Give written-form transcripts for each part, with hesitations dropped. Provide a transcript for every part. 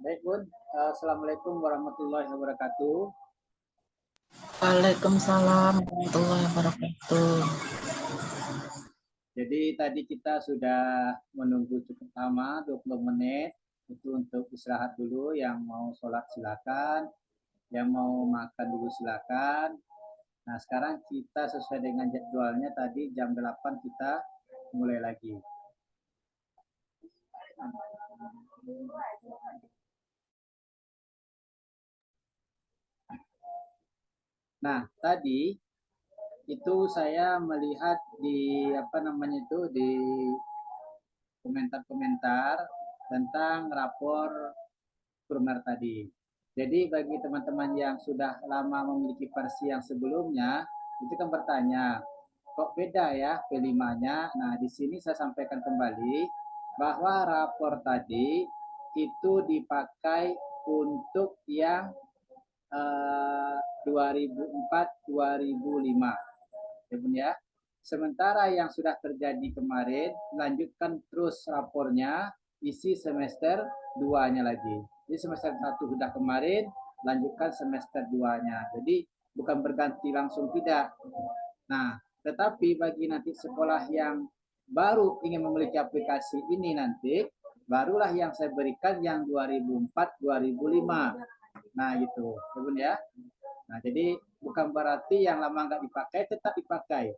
Baik, Bun. Assalamualaikum warahmatullahi wabarakatuh. Waalaikumsalam warahmatullahi wabarakatuh. Jadi tadi kita sudah menunggu cukup lama, 20 menit. Itu untuk istirahat dulu, yang mau sholat silakan, yang mau makan dulu silakan. Nah, sekarang kita sesuai dengan jadwalnya tadi jam 8 kita mulai lagi. Nah, tadi itu saya melihat di di komentar-komentar tentang rapor primer tadi. Jadi bagi teman-teman yang sudah lama memiliki versi yang sebelumnya, itu kan bertanya, kok beda ya P5-nya? Nah, di sini saya sampaikan kembali bahwa rapor tadi itu dipakai untuk yang 2004-2005. Ya. Sementara yang sudah terjadi kemarin, lanjutkan terus rapornya, isi semester 2-nya lagi. Jadi semester 1 sudah kemarin, lanjutkan semester 2-nya. Jadi bukan berganti langsung, tidak. Nah, tetapi bagi nanti sekolah yang baru ingin memiliki aplikasi ini nanti, barulah yang saya berikan yang 2004-2005. Nah, gitu. Ya. Nah, jadi bukan berarti yang lama nggak dipakai, tetap dipakai.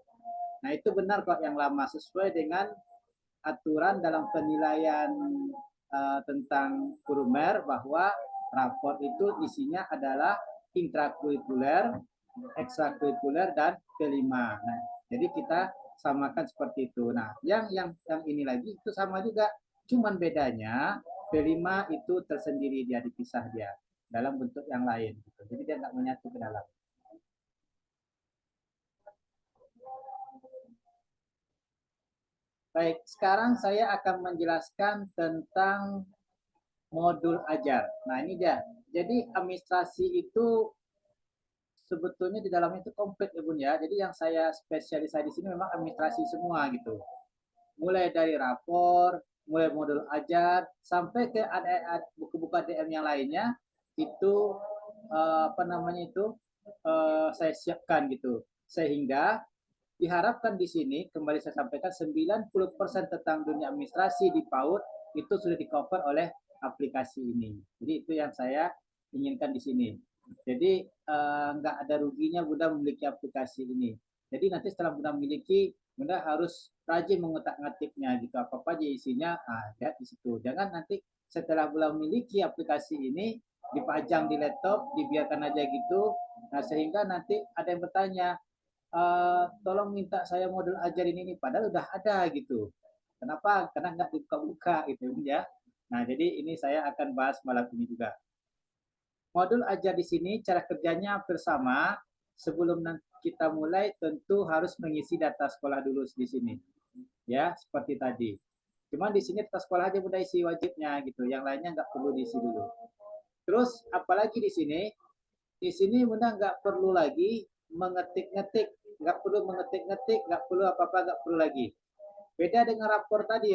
Nah, itu benar kok yang lama, sesuai dengan aturan dalam penilaian tentang primer, bahwa rapor itu isinya adalah intrakurikuler, ekstrakurikuler, dan kelima. Nah, jadi kita samakan seperti itu. Nah, yang ini lagi itu sama juga, cuman bedanya kelima itu tersendiri, dia dipisah dia dalam bentuk yang lain. Jadi dia nggak menyatu ke dalam. Baik, sekarang saya akan menjelaskan tentang modul ajar. Nah, ini dia. Jadi administrasi itu sebetulnya di dalamnya itu komplit ya, Bun ya. Jadi yang saya spesialisasi di sini memang administrasi semua gitu. Mulai dari rapor, mulai modul ajar, sampai ke buku-buku ADM yang lainnya, itu saya siapkan gitu. Sehingga diharapkan di sini, kembali saya sampaikan, 90% tentang dunia administrasi di PAUD itu sudah di-cover oleh aplikasi ini. Jadi itu yang saya inginkan di sini. Jadi nggak ada ruginya Bunda memiliki aplikasi ini. Jadi nanti setelah Bunda memiliki, Bunda harus rajin mengutak-ngatiknya gitu. Apa-apa aja isinya, lihat di situ. Jangan nanti setelah Bunda memiliki aplikasi ini, dipajang di laptop, dibiarkan aja gitu. Nah, sehingga nanti ada yang bertanya, tolong minta saya modul ajar ini, padahal udah ada gitu. Kenapa? Karena nggak dibuka-buka gitu ya. Nah, jadi ini saya akan bahas malam ini juga. Modul ajar di sini cara kerjanya bersama. Sebelum kita mulai tentu harus mengisi data sekolah dulu di sini. Ya, seperti tadi. Cuma di sini data sekolah aja udah isi wajibnya gitu. Yang lainnya nggak perlu diisi dulu. Terus apalagi di sini? Di sini Bunda nggak perlu lagi mengetik-ngetik, nggak perlu mengetik-ngetik, nggak perlu apa-apa, nggak perlu lagi. Beda dengan rapor tadi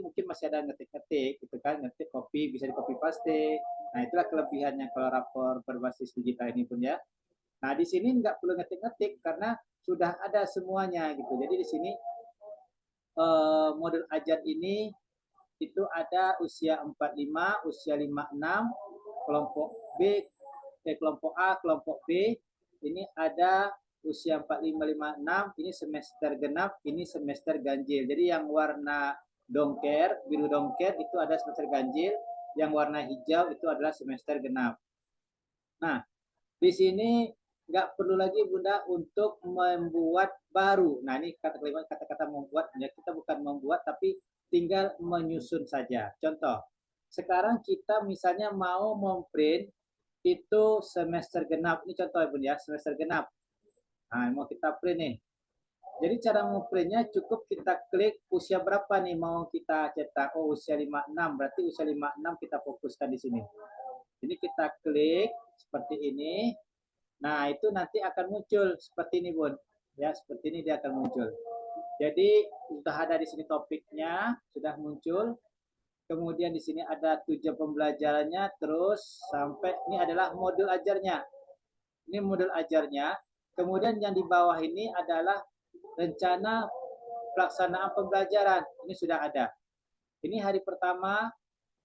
mungkin masih ada ngetik-ngetik, gitu kan, ngetik copy, bisa di copy paste. Nah, itulah kelebihannya kalau rapor berbasis digital ini pun ya. Nah, di sini nggak perlu ngetik-ngetik karena sudah ada semuanya gitu. Jadi di sini modul ajar ini itu ada usia 45, usia 56, kelompok B, kelompok A, kelompok B, ini ada usia 45-56, ini semester genap, ini semester ganjil. Jadi yang warna dongker, biru dongker itu ada semester ganjil, yang warna hijau itu adalah semester genap. Nah, di sini nggak perlu lagi Bunda untuk membuat baru. Nah, ini kata-kata membuat, ya kita bukan membuat tapi tinggal menyusun saja. Contoh, sekarang kita misalnya mau memprint itu semester genap. Ini contoh ya Bun ya, semester genap. Nah, mau kita print nih. Jadi cara memprintnya cukup kita klik usia berapa nih mau kita cetak. Oh, usia 56, berarti usia 56 kita fokuskan di sini. Jadi kita klik seperti ini. Nah, itu nanti akan muncul seperti ini, Bun. Ya, seperti ini dia akan muncul. Jadi, sudah ada di sini topiknya, sudah muncul. kemudian di sini ada tujuan pembelajarannya, terus sampai ini adalah modul ajarnya. Ini modul ajarnya. Kemudian yang di bawah ini adalah rencana pelaksanaan pembelajaran. Ini sudah ada. Ini hari pertama,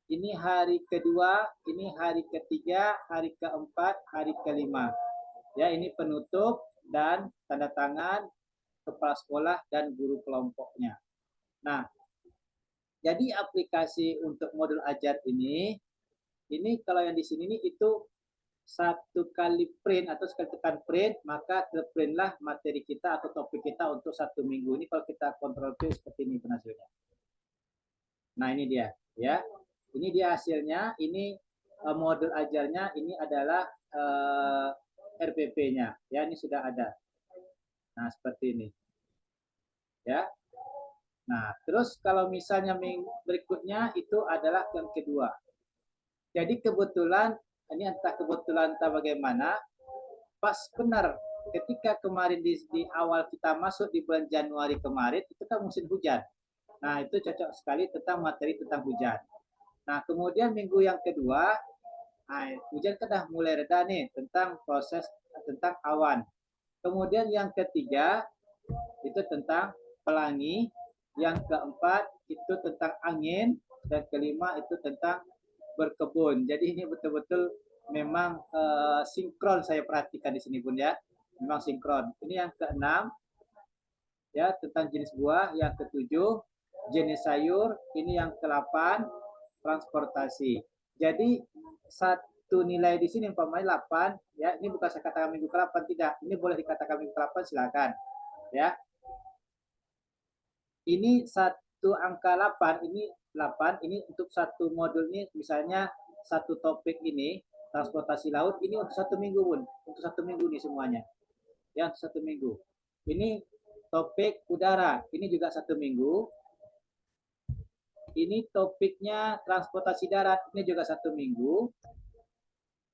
ini hari kedua, ini hari ketiga, hari keempat, hari kelima. Ya, ini penutup dan tanda tangan kepala sekolah dan guru kelompoknya. Nah, jadi aplikasi untuk modul ajar ini kalau yang di sini ini itu satu kali print atau sekali tekan print, maka terprintlah materi kita atau topik kita untuk 1 minggu. Ini kalau kita kontrol P seperti ini hasilnya. Nah, ini dia, ya. Ini dia hasilnya. Ini modul ajarnya. Ini adalah RPP-nya. Ya, ini sudah ada. Nah, seperti ini. Ya. Nah, terus kalau misalnya berikutnya itu adalah yang kedua. Jadi kebetulan, ini entah kebetulan entah bagaimana, pas benar ketika kemarin di awal kita masuk di bulan Januari kemarin, itu kan musim hujan. Nah, itu cocok sekali tentang materi tentang hujan. Nah, kemudian minggu yang kedua, hujan kan dah mulai reda nih, tentang proses, tentang awan. Kemudian yang ketiga, itu tentang pelangi. Yang keempat, itu tentang angin. Dan kelima, itu tentang berkebun. Jadi ini betul-betul memang sinkron saya perhatikan di sini Bun ya. Memang sinkron. Ini yang keenam, ya, tentang jenis buah. Yang ketujuh, jenis sayur. Ini yang ke-8, transportasi. Jadi satu nilai di sini umpamanya 8, ya. Ini bukan saya katakan minggu ke-8, tidak. Ini boleh dikatakan minggu ke-8, silakan. Ya. Ini satu angka 8, ini 8, ini untuk satu modul ini, misalnya satu topik ini, transportasi laut, ini untuk 1 minggu Bun. Untuk 1 minggu nih semuanya. Ya, untuk 1 minggu. Ini topik udara, ini juga 1 minggu. Ini topiknya transportasi darat, ini juga 1 minggu.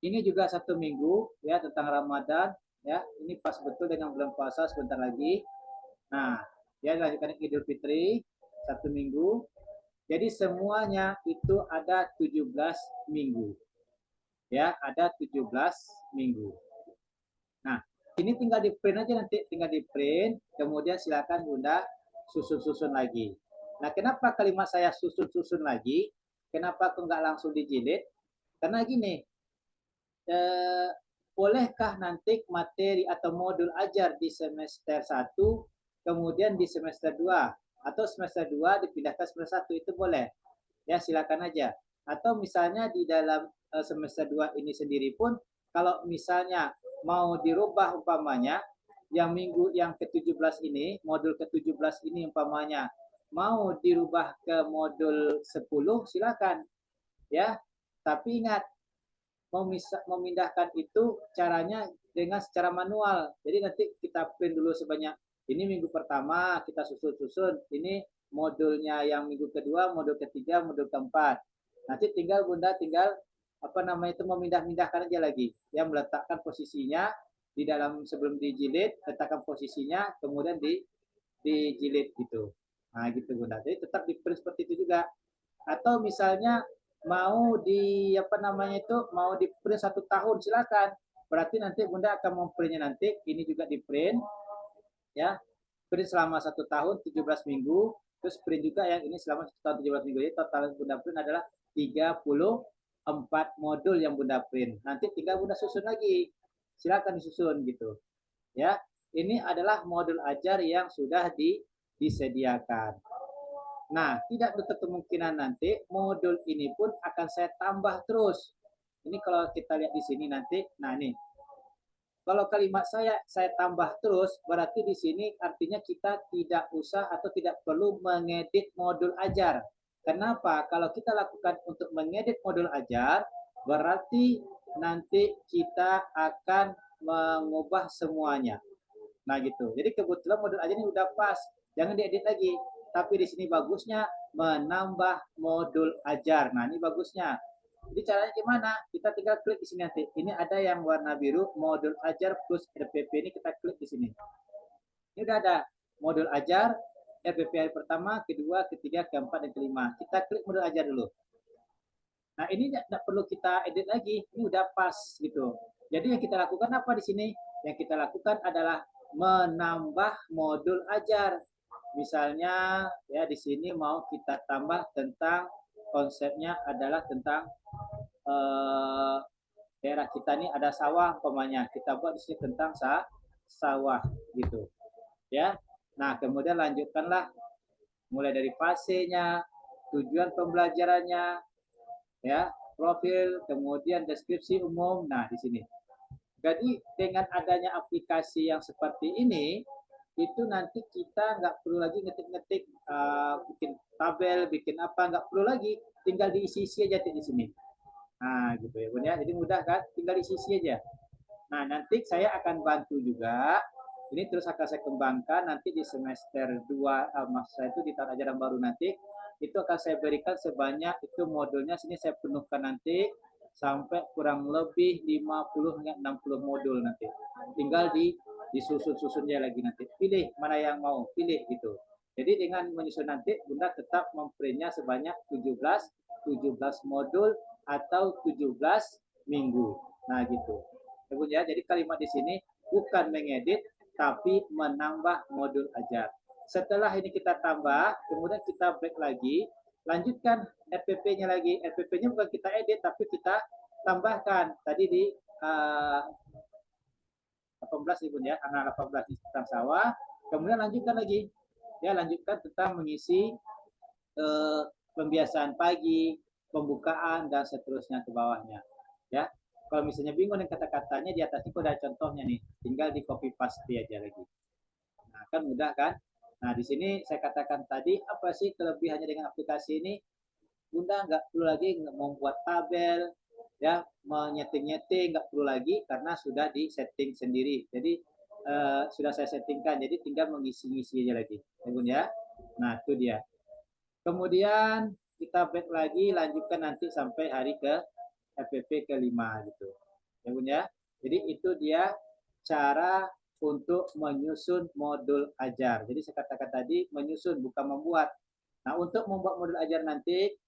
Ini juga 1 minggu, ya, tentang Ramadan, ya. Ini pas betul dengan bulan puasa sebentar lagi. Nah, ya, dilanjutkan Idul Fitri 1 minggu. Jadi semuanya itu ada 17 minggu. Ya, ada 17 minggu. Nah, ini tinggal di print aja nanti, tinggal di print, kemudian silakan Bunda susun-susun lagi. Nah, kenapa kalimat saya susun-susun lagi? Kenapa aku nggak langsung dijilid? Karena gini, bolehkah nanti materi atau modul ajar di semester 1, kemudian di semester 2, atau semester 2 dipindahkan semester 1, itu boleh. Ya, silakan aja. Atau misalnya di dalam semester 2 ini sendiri pun, kalau misalnya mau dirubah umpamanya, yang minggu yang ke-17 ini, modul ke-17 ini umpamanya, mau dirubah ke modul 10, silakan. Ya, tapi ingat, memindahkan itu caranya dengan secara manual. Jadi nanti kita print dulu sebanyak ini minggu pertama, kita susun-susun. Ini modulnya yang minggu kedua, modul ketiga, modul keempat. Nanti tinggal Bunda tinggal itu memindah-mindahkan aja lagi. Yang meletakkan posisinya di dalam sebelum dijilid, letakkan posisinya, kemudian dijilid gitu. Nah, gitu Bunda. Jadi tetap di print seperti itu juga. Atau misalnya mau mau di print 1 tahun, silakan. Berarti nanti Bunda akan memprintnya nanti, ini juga di print, ya, print selama 1 tahun 17 minggu, terus print juga yang ini selama 1 tahun 17 minggu. Jadi total Bunda print adalah 34 modul yang Bunda print. Nanti tinggal Bunda susun lagi, silakan disusun gitu, ya. Ini adalah modul ajar yang sudah disediakan. Nah, tidak menutup kemungkinan nanti modul ini pun akan saya tambah terus. Ini kalau kita lihat di sini nanti, nah ini. Kalau kalimat saya tambah terus, berarti di sini artinya kita tidak usah atau tidak perlu mengedit modul ajar. Kenapa? Kalau kita lakukan untuk mengedit modul ajar, berarti nanti kita akan mengubah semuanya. Nah gitu. Jadi kebetulan modul ajar ini udah pas, jangan diedit lagi. Tapi di sini bagusnya menambah modul ajar. Nah, ini bagusnya. Jadi caranya gimana? Kita tinggal klik di sini nanti. Ini ada yang warna biru, modul ajar plus RPP, ini kita klik di sini. Ini udah ada modul ajar, RPP hari pertama, kedua, ketiga, keempat, dan kelima. Kita klik modul ajar dulu. Nah, ini tidak perlu kita edit lagi, ini udah pas gitu. Jadi yang kita lakukan apa di sini? Yang kita lakukan adalah menambah modul ajar. Misalnya ya di sini mau kita tambah tentang konsepnya adalah tentang daerah kita ini ada sawah umpamanya. Kita buat di sini tentang sawah gitu. Ya. Nah, kemudian lanjutkanlah mulai dari fasenya, tujuan pembelajarannya, ya, profil, kemudian deskripsi umum. Nah, di sini. Jadi dengan adanya aplikasi yang seperti ini, itu nanti kita nggak perlu lagi ngetik-ngetik, bikin tabel, bikin apa, nggak perlu lagi, tinggal diisi-isi aja di sini. Nah, gitu ya, Bun ya. Jadi mudah kan? Tinggal diisi-isi aja. Nah, nanti saya akan bantu juga. Ini terus akan saya kembangkan nanti di semester 2, maksud saya itu di tahun ajaran baru nanti, itu akan saya berikan sebanyak itu modulnya, sini saya penuhkan nanti sampai kurang lebih 50 hingga 60 modul nanti. Tinggal disusun-susunnya lagi nanti. Pilih mana yang mau, pilih gitu. Jadi dengan menyusun nanti, Bunda tetap memprintnya sebanyak 17 modul atau 17 minggu. Nah, gitu. Ya, Bun ya. Jadi kalimat di sini bukan mengedit tapi menambah modul ajar. Setelah ini kita tambah, kemudian kita back lagi, lanjutkan RPP-nya lagi. RPP-nya bukan kita edit tapi kita tambahkan. Tadi di 18 Bun ya, anak 18 tentang sawah. Kemudian lanjutkan lagi. Ya, lanjutkan tentang mengisi pembiasaan pagi, pembukaan dan seterusnya ke bawahnya. Ya. Kalau misalnya bingung dengan kata-katanya, di atas itu ada contohnya nih, tinggal di copy paste aja lagi. Nah, kan mudah kan? Nah, di sini saya katakan tadi, apa sih kelebihannya dengan aplikasi ini? Bunda nggak perlu lagi membuat tabel, ya, menyeting-nyeting, nggak perlu lagi karena sudah di setting sendiri. Jadi sudah saya settingkan, jadi tinggal mengisi-ngisi aja lagi, ya Bun ya. Nah, itu dia. Kemudian kita back lagi, lanjutkan nanti sampai hari ke FPP kelima gitu. Ya Bun ya. Jadi itu dia cara untuk menyusun modul ajar. Jadi saya katakan tadi menyusun bukan membuat. Nah, untuk membuat modul ajar nanti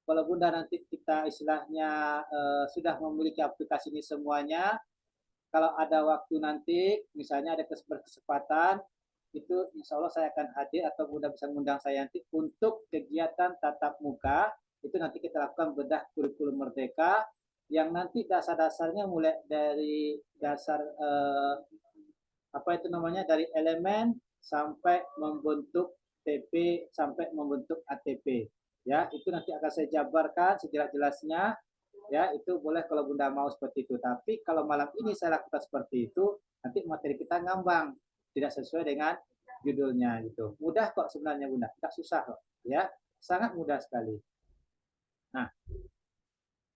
kalau Bunda nanti kita istilahnya sudah memiliki aplikasi ini semuanya, kalau ada waktu nanti misalnya ada kesempatan itu insya Allah saya akan hadir atau Bunda bisa mengundang saya nanti untuk kegiatan tatap muka. Itu nanti kita lakukan bedah kurikulum merdeka yang nanti dasar-dasarnya mulai dari dasar apa itu namanya, dari elemen sampai membentuk TP sampai membentuk ATP. Ya, itu nanti akan saya jabarkan sejelas-jelasnya. Ya, itu boleh kalau Bunda mau seperti itu. Tapi kalau malam ini saya lakukan seperti itu, nanti materi kita ngambang, tidak sesuai dengan judulnya gitu. Mudah kok sebenarnya Bunda, tidak susah kok. Ya, sangat mudah sekali. Nah,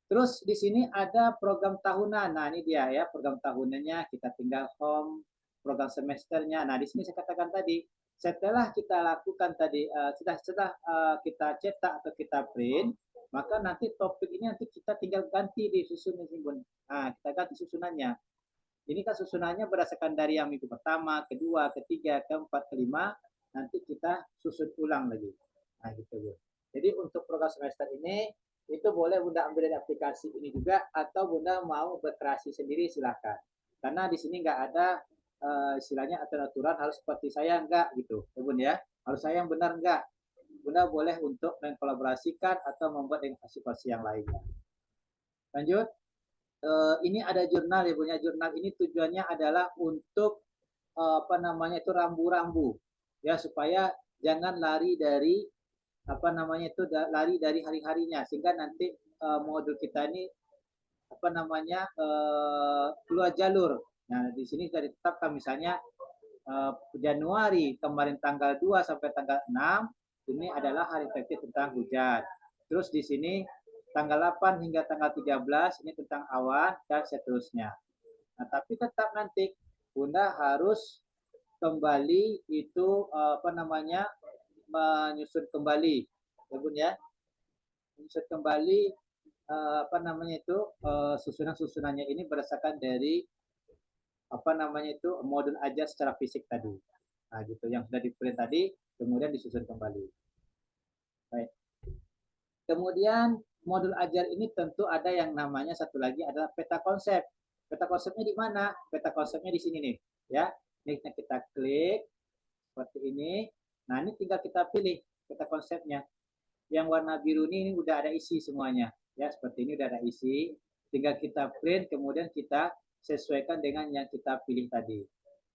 terus di sini ada program tahunan. Nah, ini dia ya, program tahunannya. Kita tinggal home, program semesternya. Nah, di sini saya katakan tadi, setelah kita lakukan tadi, setelah kita cetak atau kita print, maka nanti topik ini nanti kita tinggal ganti di susunnya, Bun. Nah, kita ganti susunannya. Ini kan susunannya berdasarkan dari yang minggu pertama, kedua, ketiga, keempat, kelima. Nanti kita susun ulang lagi. Nah, gitu, Bun. Jadi untuk program semester ini, itu boleh Bunda ambil dari aplikasi ini juga, atau Bunda mau berkreasi sendiri silahkan. Karena di sini nggak ada istilahnya aturan harus seperti saya, enggak gitu, ya Bun ya. Harus saya yang benar enggak. Bunda boleh untuk mengkolaborasikan atau membuat dengan versi-versi yang lainnya. Lanjut. Ini ada jurnal ya punya jurnal ini tujuannya adalah untuk apa namanya itu rambu-rambu ya, supaya jangan lari dari apa namanya itu lari dari hari-harinya, sehingga nanti modul kita ini apa namanya keluar jalur. Nah, di sini sudah ditetapkan misalnya Januari kemarin tanggal 2 sampai tanggal 6 ini adalah hari efektif tentang hujan. Terus di sini tanggal 8 hingga tanggal 13 ini tentang awan dan seterusnya. Nah, tapi tetap nanti Bunda harus kembali itu apa namanya menyusun kembali, ya Bun ya, menyusun kembali apa namanya itu susunan-susunannya ini berdasarkan dari apa namanya itu modul ajar secara fisik tadi. Nah, gitu yang sudah di print tadi kemudian disusun kembali. Baik. Kemudian modul ajar ini tentu ada yang namanya satu lagi adalah peta konsep. Peta konsepnya di mana? Peta konsepnya di sini nih, ya. Ini kita klik seperti ini. Nah, ini tinggal kita pilih peta konsepnya. Yang warna biru ini udah ada isi semuanya, ya. Seperti ini udah ada isi. Tinggal kita print, kemudian kita sesuaikan dengan yang kita pilih tadi.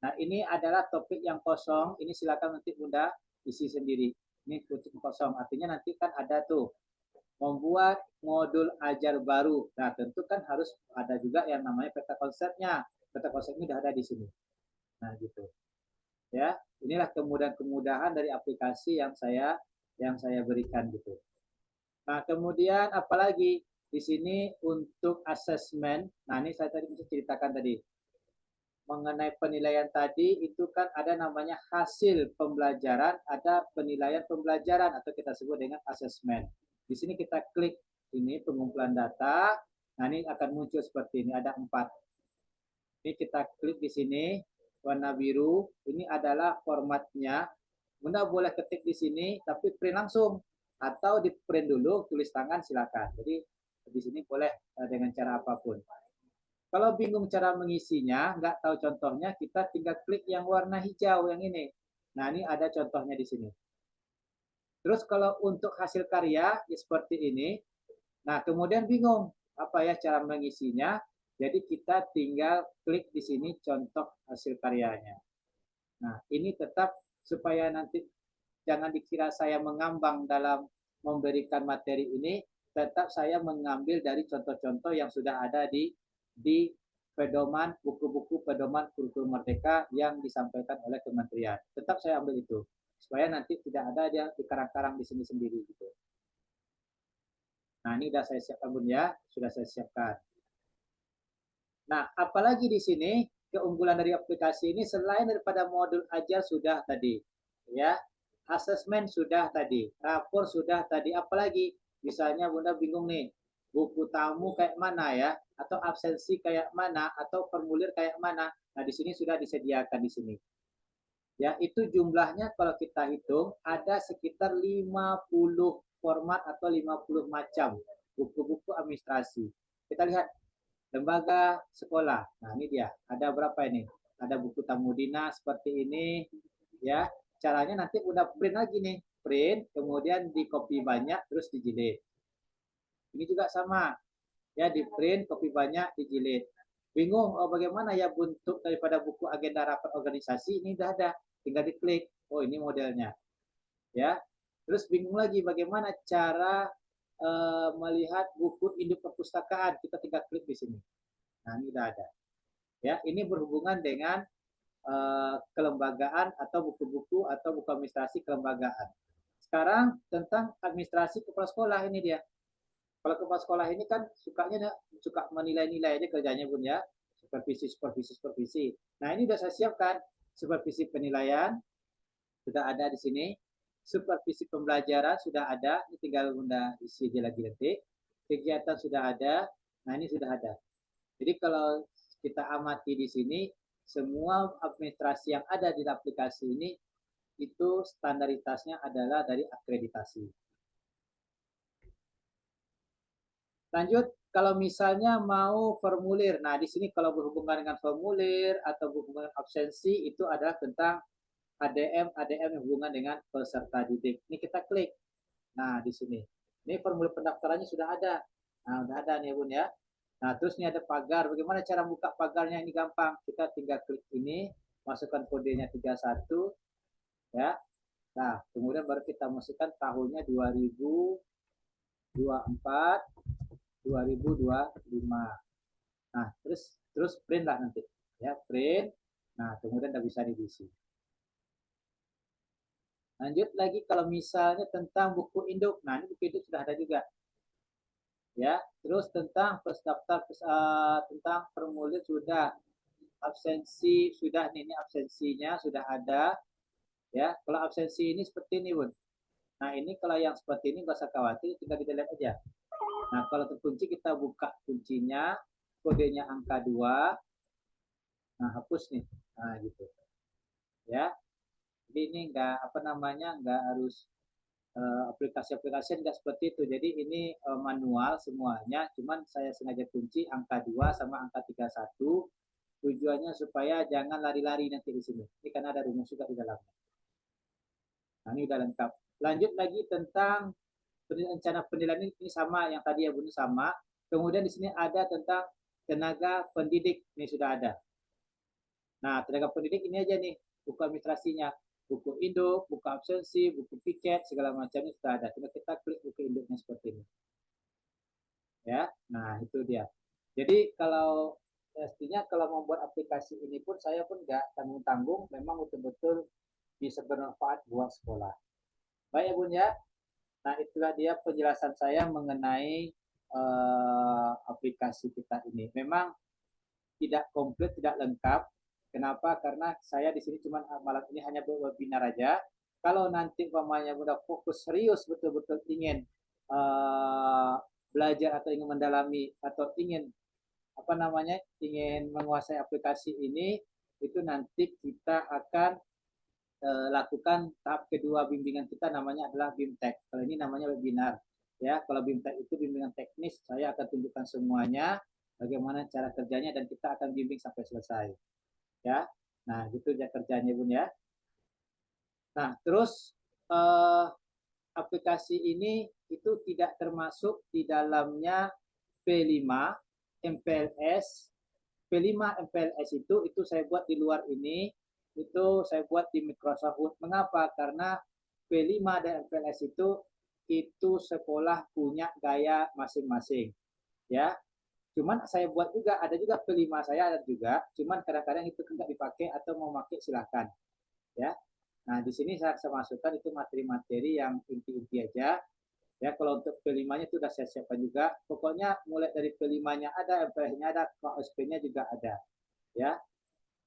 Nah, ini adalah topik yang kosong. Ini silakan nanti Bunda isi sendiri. Ini topik kosong. Artinya nanti kan ada tuh membuat modul ajar baru. Nah, tentu kan harus ada juga yang namanya peta konsepnya. Peta konsepnya sudah ada di sini. Nah, gitu. Ya, inilah kemudahan-kemudahan dari aplikasi yang saya berikan gitu. Nah, kemudian apalagi di sini untuk asesmen. Nah, ini saya tadi bisa ceritakan tadi. Mengenai penilaian tadi itu kan ada namanya hasil pembelajaran, ada penilaian pembelajaran atau kita sebut dengan asesmen. Di sini kita klik ini pengumpulan data. Nah, ini akan muncul seperti ini, ada 4. Ini kita klik di sini warna biru. Ini adalah formatnya. Bunda boleh ketik di sini tapi print langsung atau di print dulu tulis tangan silakan. Jadi di sini boleh dengan cara apapun. Kalau bingung cara mengisinya, nggak tahu contohnya, kita tinggal klik yang warna hijau yang ini. Nah, ini ada contohnya di sini. Terus kalau untuk hasil karya ya seperti ini. Nah, kemudian bingung apa ya cara mengisinya. Jadi kita tinggal klik di sini contoh hasil karyanya. Nah, ini tetap supaya nanti jangan dikira saya mengambang dalam memberikan materi ini, tetap saya mengambil dari contoh-contoh yang sudah ada di pedoman buku-buku pedoman kurikulum merdeka yang disampaikan oleh kementerian. Tetap saya ambil itu supaya nanti tidak ada yang dikarang-karang di sini sendiri gitu. Nah, ini sudah saya siapkan Bun ya, sudah saya siapkan. Nah, apalagi di sini keunggulan dari aplikasi ini selain daripada modul ajar sudah tadi, ya, asesmen sudah tadi, rapor sudah tadi, apalagi misalnya Bunda bingung nih, buku tamu kayak mana ya, atau absensi kayak mana, atau formulir kayak mana. Nah, di sini sudah disediakan di sini. Ya, itu jumlahnya kalau kita hitung ada sekitar 50 format atau 50 macam buku-buku administrasi. Kita lihat lembaga sekolah. Nah, ini dia. Ada berapa ini? Ada buku tamu dinas seperti ini, ya. Caranya nanti udah print lagi nih. Print, kemudian di copy banyak, terus dijilid. Ini juga sama. Ya, di print, copy banyak, dijilid. Bingung, oh bagaimana ya bentuk daripada buku agenda rapat organisasi? Ini udah ada. Tinggal diklik. Oh, ini modelnya. Ya. Terus bingung lagi bagaimana cara melihat buku induk perpustakaan. Kita tinggal klik di sini. Nah, ini sudah ada. Ya, ini berhubungan dengan kelembagaan atau buku-buku atau buku administrasi kelembagaan. Sekarang tentang administrasi kepala sekolah ini dia. Kalau kepala sekolah ini kan suka menilai-nilai aja kerjanya Bun ya. Supervisi. Nah, ini sudah saya siapkan. Supervisi penilaian sudah ada di sini. Supervisi pembelajaran sudah ada. Ini tinggal Bunda isi aja lagi nanti. Kegiatan sudah ada. Nah, ini sudah ada. Jadi kalau kita amati di sini, semua administrasi yang ada di aplikasi ini itu standaritasnya adalah dari akreditasi. Lanjut, kalau misalnya mau formulir, nah di sini kalau berhubungan dengan formulir atau berhubungan absensi itu adalah tentang ADM yang berhubungan dengan peserta didik. Ini kita klik. Nah di sini, ini formulir pendaftarannya sudah ada. Nah sudah ada nih Bun ya. Nah, terus ini ada pagar. Bagaimana cara buka pagarnya? Ini gampang. Kita tinggal klik ini, masukkan kodenya 31, ya. Nah, kemudian baru kita masukkan tahunnya 2024, 2025. Nah, terus print lah nanti. Ya, print. Nah, kemudian udah bisa diisi. Lanjut lagi kalau misalnya tentang buku induk. Nah, ini buku induk sudah ada juga. Ya, terus tentang tentang formulir sudah, absensi sudah nih, ini absensinya sudah ada ya. Kalau absensi ini seperti ini Bun. Nah ini kalau yang seperti ini nggak usah khawatir, tinggal kita lihat aja. Nah kalau terkunci kita buka kuncinya, kodenya angka 2. Nah hapus nih, nah gitu ya. Jadi ini enggak apa namanya, enggak harus aplikasi-aplikasi enggak seperti itu. Jadi ini manual semuanya, cuman saya sengaja kunci angka 2 sama angka 31 tujuannya supaya jangan lari-lari nanti di sini. Ini karena ada rumus juga di dalamnya. Nah, ini udah lengkap. Lanjut lagi tentang rencana penilaian ini sama yang tadi ya Bun sama. Kemudian di sini ada tentang tenaga pendidik, ini sudah ada. Nah, tenaga pendidik ini aja nih, buku administrasinya. Buku induk, buku absensi, buku piket, segala macamnya sudah ada. Cuma kita klik buku induknya seperti ini. Ya, nah itu dia. Jadi kalau pastinya kalau membuat aplikasi ini pun saya pun nggak tanggung-tanggung, memang betul-betul bisa bermanfaat buat sekolah. Baik ya Bun ya. Nah itulah dia penjelasan saya mengenai aplikasi kita ini. Memang tidak komplit, tidak lengkap. Kenapa? Karena saya di sini cuma malam ini hanya webinar aja. Kalau nanti umpamanya udah fokus serius betul-betul ingin belajar atau ingin mendalami atau ingin apa namanya ingin menguasai aplikasi ini, itu nanti kita akan lakukan tahap kedua bimbingan kita namanya adalah BIMTEK. Kalau ini namanya webinar. Ya, kalau BIMTEK itu bimbingan teknis, saya akan tunjukkan semuanya bagaimana cara kerjanya dan kita akan bimbing sampai selesai. Ya. Nah, gitu ya kerjanya Bun ya. Nah, terus aplikasi ini itu tidak termasuk di dalamnya P5 MPLS. P5 MPLS itu saya buat di luar ini, itu saya buat di Microsoft Word. Mengapa? Karena P5 dan MPLS itu sekolah punya gaya masing-masing. Ya, cuman saya buat juga ada juga P5 saya ada juga, cuman kadang-kadang itu enggak dipakai atau mau pakai silahkan. Ya, nah di sini saya masukkan itu materi-materi yang inti-inti aja. Ya, kalau untuk P5-nya itu sudah saya siapkan juga. Pokoknya mulai dari P5-nya ada, MPLS-nya ada, OSP-nya juga ada. Ya,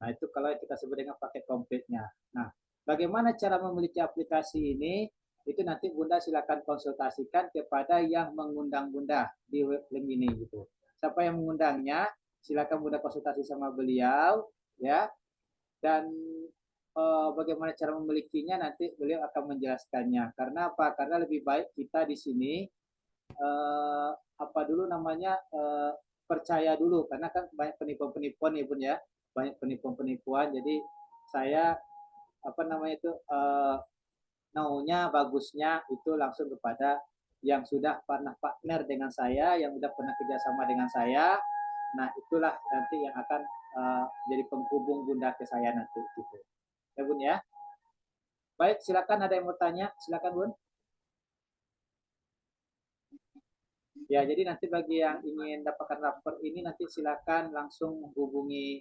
nah itu kalau kita sebut dengan paket komplitnya. Nah, bagaimana cara memiliki aplikasi ini? Itu nanti Bunda silakan konsultasikan kepada yang mengundang Bunda di web link ini gitu. Siapa yang mengundangnya? Silakan Bunda konsultasi sama beliau, ya. Dan bagaimana cara memilikinya nanti beliau akan menjelaskannya. Karena apa? Karena lebih baik kita di sini apa dulu namanya percaya dulu karena kan banyak penipuan-penipuan ya Bun ya, banyak penipuan-penipuan. Jadi saya apa namanya itu know-nya bagusnya itu langsung kepada yang sudah pernah partner dengan saya, yang sudah pernah kerjasama dengan saya. Nah itulah nanti yang akan jadi penghubung Bunda ke saya nanti gitu. Ya Bun ya. Baik, silakan ada yang mau tanya, silakan Bun. Ya, jadi nanti bagi yang ingin dapatkan rapor ini nanti silakan langsung menghubungi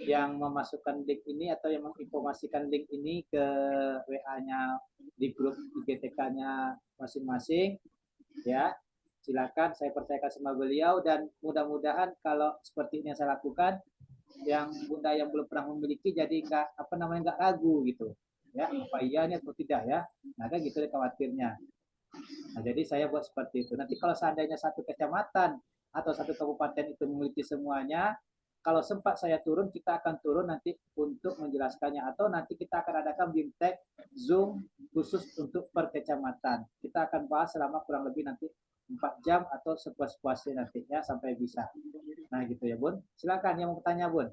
yang memasukkan link ini atau yang menginformasikan link ini ke WA-nya di grup IGTK-nya masing-masing. Ya, silakan saya percayakan sama beliau dan mudah-mudahan kalau seperti ini yang saya lakukan, yang Bunda yang belum pernah memiliki jadi nggak apa namanya nggak ragu gitu. Ya, apa iya nih atau tidak ya? Nah, kan gitu deh khawatirnya. Nah, jadi saya buat seperti itu. Nanti kalau seandainya satu kecamatan atau satu kabupaten itu memiliki semuanya, kalau sempat saya turun, kita akan turun nanti untuk menjelaskannya. Atau nanti kita akan adakan BIMTEK Zoom khusus untuk per kecamatan. Kita akan bahas selama kurang lebih nanti 4 jam atau sepuas-puasnya nantinya sampai bisa. Nah gitu ya Bun. Silakan yang mau bertanya Bun.